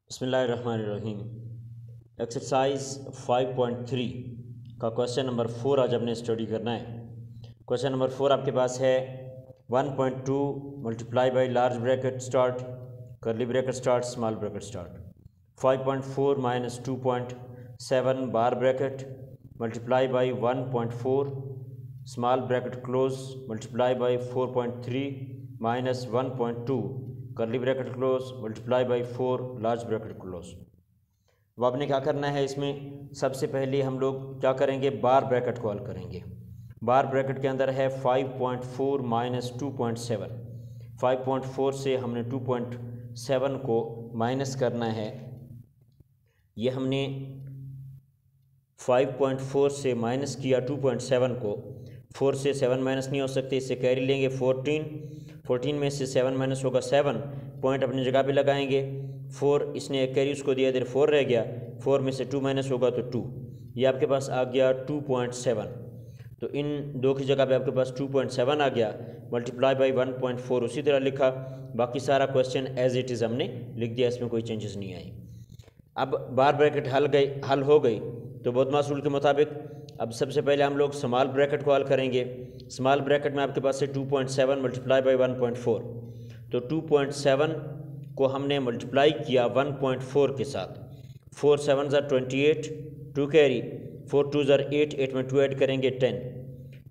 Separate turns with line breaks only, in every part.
बिस्मिल्लाहिर्रहमानिर्रहीम। एक्सरसाइज 5.3 का question number 4 आज हमने स्टडी करना है। क्वेश्चन नंबर 4 आपके पास है 1.2 multiply by large bracket start करली bracket start small bracket start 5.4 minus 2.7 bar bracket multiply by 1.4 small bracket close multiply by 4.3 minus 1.2 करली bracket close multiply by 4 large bracket close. अब आपने क्या करना है, इसमें सबसे पहले हम लोग क्या करेंगे, बार ब्रैकेट को हल करेंगे। बार ब्रैकेट के अंदर है 5.4 माइनस 2.7। 5.4 से हमने 2.7 को माइनस करना है। ये हमने 5.4 से माइनस किया 2.7 को। 4 से 7 माइनस नहीं हो सकते, इससे कैरी लेंगे 14 में से 7 माइनस होगा 7, पॉइंट अपनी जगह पे लगाएंगे। 4 इसने एक कैरी उसको दिया, इधर 4 रह गया, 4 में से 2 माइनस होगा तो 2, ये आपके पास आ गया 2.7। तो इन दो की जगह पे आपके पास 2.7 आ गया, मल्टीप्लाई बाई 1.4 उसी तरह लिखा। बाकी सारा क्वेश्चन एज इट इज़ हमने लिख दिया, इसमें कोई चेंजेस नहीं आई। अब बार ब्रैकेट हल हो गई तो बहुत रूल के मुताबिक अब सबसे पहले हम लोग स्मॉल ब्रैकेट को हल करेंगे। स्मॉल ब्रैकेट में आपके पास है 2.7 मल्टीप्लाई बाई 1.4। तो 2.7 को हमने मल्टीप्लाई किया 1.4 के साथ। 4 7 ज़र 28, 2 कैरी, 4 2 ज़र 8, 8 में 2 ऐड करेंगे 10,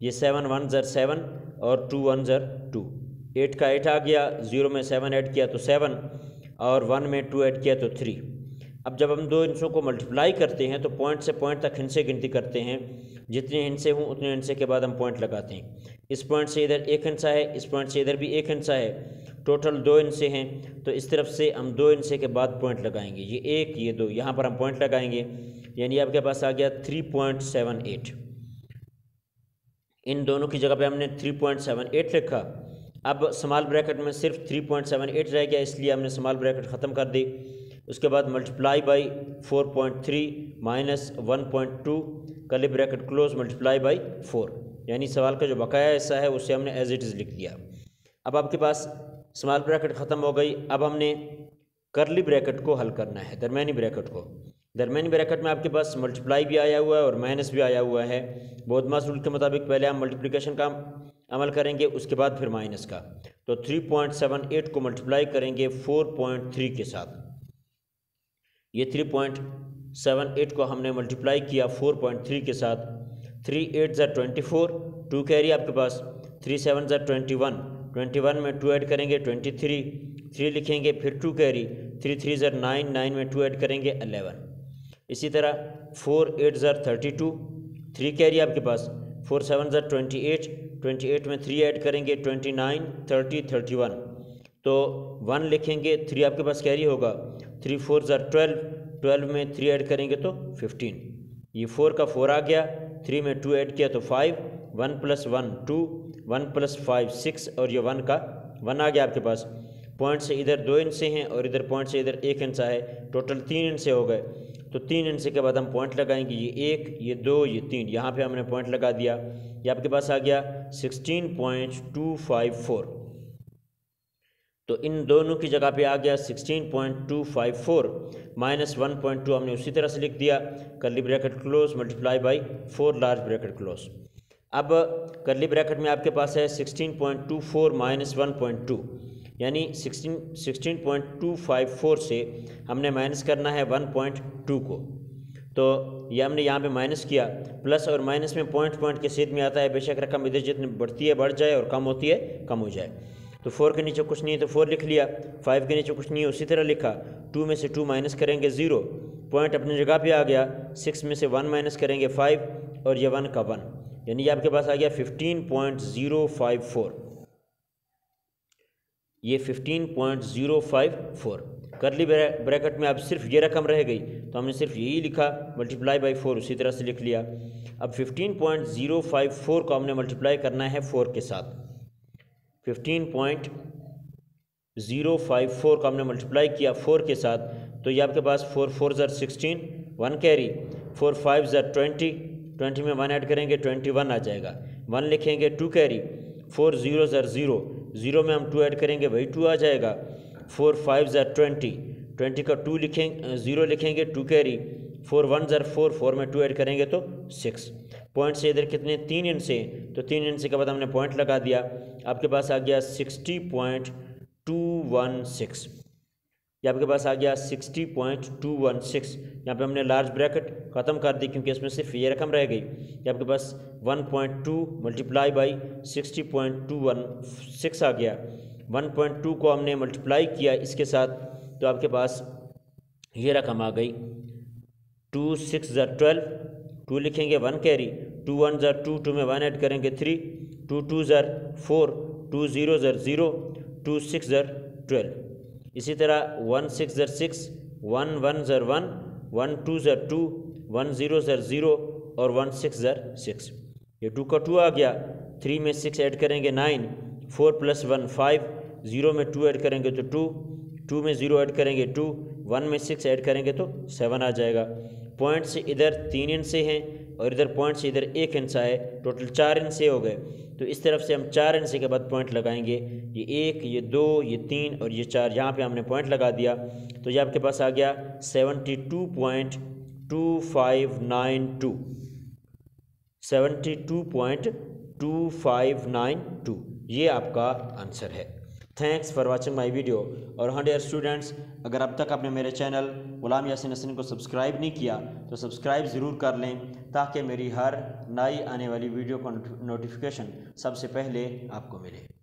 ये 7 1 ज़र 7 और 2 1 ज़र 2, 8 का 8 आ गया, 0 में 7 ऐड किया तो 7 और 1 में 2 ऐड किया तो 3। अब जब हम दो हिस्सों को मल्टीप्लाई करते हैं तो पॉइंट से पॉइंट तक हिस्से गिनती करते हैं, जितने हिस्से हों उतने हिस्से के बाद हम पॉइंट लगाते हैं। इस पॉइंट से इधर एक हिस्सा है, इस पॉइंट से इधर भी एक हिस्सा है, टोटल 2 हिस्से हैं। तो इस तरफ से हम 2 हिस्से के बाद पॉइंट लगाएंगे, ये 1 ये 2, यहाँ पर हम पॉइंट लगाएंगे, यानी आपके पास आ गया 3.78। इन दोनों की जगह पे हमने 3.78 लिखा। अब स्मॉल ब्रैकेट में सिर्फ 3.78 रह गया, इसलिए हमने स्मॉल ब्रैकेट ख़त्म कर दी। उसके बाद multiply by 4.3 minus 1.2 curly bracket close multiply by 4, यानी सवाल का जो बकाया हिस्सा है उसे हमने एज इट इज़ लिख दिया। अब आपके पास स्मॉल ब्रैकेट ख़त्म हो गई। अब हमने कर्ली ब्रैकेट को हल करना है, दरमियानी ब्रैकेट को। दरमियानी ब्रैकेट में आपके पास मल्टीप्लाई भी आया हुआ है और माइनस भी आया हुआ है। बहुत रूल के मुताबिक पहले हम मल्टीप्लिकेशन का अमल करेंगे, उसके बाद फिर माइनस का। तो 3.78 को मल्टीप्लाई करेंगे 4.3 के साथ। ये 3.78 को हमने मल्टीप्लाई किया 4.3 के साथ। 3 8 ज़र 24, 2 कैरी आपके पास, 3 7 ज़र 21, 21 में 2 ऐड करेंगे 23, 3 लिखेंगे, फिर 2 कैरी, 3 3 ज़र 9, 9 में 2 ऐड करेंगे 11। इसी तरह 4 8 ज़र 32, 3 कैरी आपके पास, 4 7 ज़र 28, 28 में 3 ऐड करेंगे 29, 30 31। तो 1 लिखेंगे, 3 आपके पास कैरी होगा, 3 4 ज़र 12, 12 में 3 ऐड करेंगे तो 15। ये 4 का 4 आ गया, 3 में 2 ऐड किया तो 5, 1 + 1 2, 1 + 5 6 और ये 1 का 1 आ गया आपके पास। पॉइंट से इधर 2 हिस्से हैं और इधर पॉइंट से इधर एक हिस्सा है, टोटल 3 हिस्से हो गए। तो 3 हिस्से के बाद हम पॉइंट लगाएंगे, ये 1 ये 2 ये 3, यहाँ पे हमने पॉइंट लगा दिया। ये आपके पास आ गया 16.254। तो इन दोनों की जगह पे आ गया 16.254 माइनस 1.2 हमने उसी तरह से लिख दिया, curly bracket close multiply by 4 large bracket close. अब कर्ली ब्रैकेट में आपके पास है 16.24 माइनस 1.2, यानी 16.254 से हमने माइनस करना है 1.2 को। तो ये हमने यहाँ पे माइनस किया। प्लस और माइनस में पॉइंट के सेध में आता है, बेशक रकम इधर जितनी बढ़ती है बढ़ जाए और कम होती है कम हो जाए। तो 4 के नीचे कुछ नहीं है तो 4 लिख लिया, 5 के नीचे कुछ नहीं है उसी तरह लिखा। 2 में से 2 माइनस करेंगे 0, पॉइंट अपनी जगह पे आ गया। 6 में से 1 माइनस करेंगे 5 और ये 1 का 1, यानी ये आपके पास आ गया 15.054। ये 15.054। कर्ली ब्रैकेट में अब सिर्फ ये रकम रह गई तो हमने सिर्फ यही लिखा, मल्टीप्लाई बाई 4 उसी तरह से लिख लिया। अब 15.054 को हमने मल्टीप्लाई करना है 4 के साथ। 15.054 को हमने मल्टीप्लाई किया 4 के साथ, तो ये आपके पास 4 4 ज़र 16, 1 कैरी, 4 5 ज़र 20, 20 में 1 ऐड करेंगे 21 आ जाएगा, 1 लिखेंगे, 2 कैरी, 4 0 ज़र 0, 0 में हम 2 ऐड करेंगे वही 2 आ जाएगा, 4 5 ज़र 20, 20 का 2 लिखेंगे 0 लिखेंगे, 2 कैरी, 4 1 ज़र 4, 4 में 2 ऐड करेंगे तो 6। पॉइंट से इधर कितने 3 इंच से, तो 3 इंच से के बाद हमने पॉइंट लगा दिया, आपके पास आ गया 60.216। ये आपके पास आ गया 60.216। यहाँ पे हमने लार्ज ब्रैकेट ख़त्म कर दी क्योंकि इसमें सिर्फ ये रकम रह गई। ये आपके पास 1.2 मल्टीप्लाई बाई 60.216 आ गया। 1.2 को हमने मल्टीप्लाई किया इसके साथ, तो आपके पास ये रकम आ गई 2 6 ज़र 12, 2 लिखेंगे 1 कैरी, 2 1 ज़र 2, 2 में 1 ऐड करेंगे 3, 2 2 ज़र 4, 2 0 ज़र 0, 2 6 ज़र 12। इसी तरह 1 6 ज़र 6, 1 1 ज़र 1, 1 2 ज़र 2, 1 0 ज़र 0 और 1 6 ज़र 6। ये 2 का 2 आ गया, 3 में 6 ऐड करेंगे 9, 4 + 1 5, 0 में 2 ऐड करेंगे तो 2, 2 में 0 ऐड करेंगे 2, 1 में 6 ऐड करेंगे तो 7 आ जाएगा। पॉइंट से इधर 3 इंच से हैं और इधर पॉइंट से इधर 1 इंच है, टोटल 4 इंच से हो गए। तो इस तरफ से हम 4 इंच के बाद पॉइंट लगाएंगे, ये 1, ये 2, ये 3 और ये 4, यहाँ पे हमने पॉइंट लगा दिया। तो ये आपके पास आ गया 72.2592, 72.2592, ये आपका आंसर है। Thanks for watching my video. और हाँ डियर स्टूडेंट्स, अगर अब तक आपने मेरे चैनल गुलाम यासीन हसन को सब्सक्राइब नहीं किया तो सब्सक्राइब ज़रूर कर लें, ताकि मेरी हर नई आने वाली वीडियो का नोटिफिकेशन सबसे पहले आपको मिले।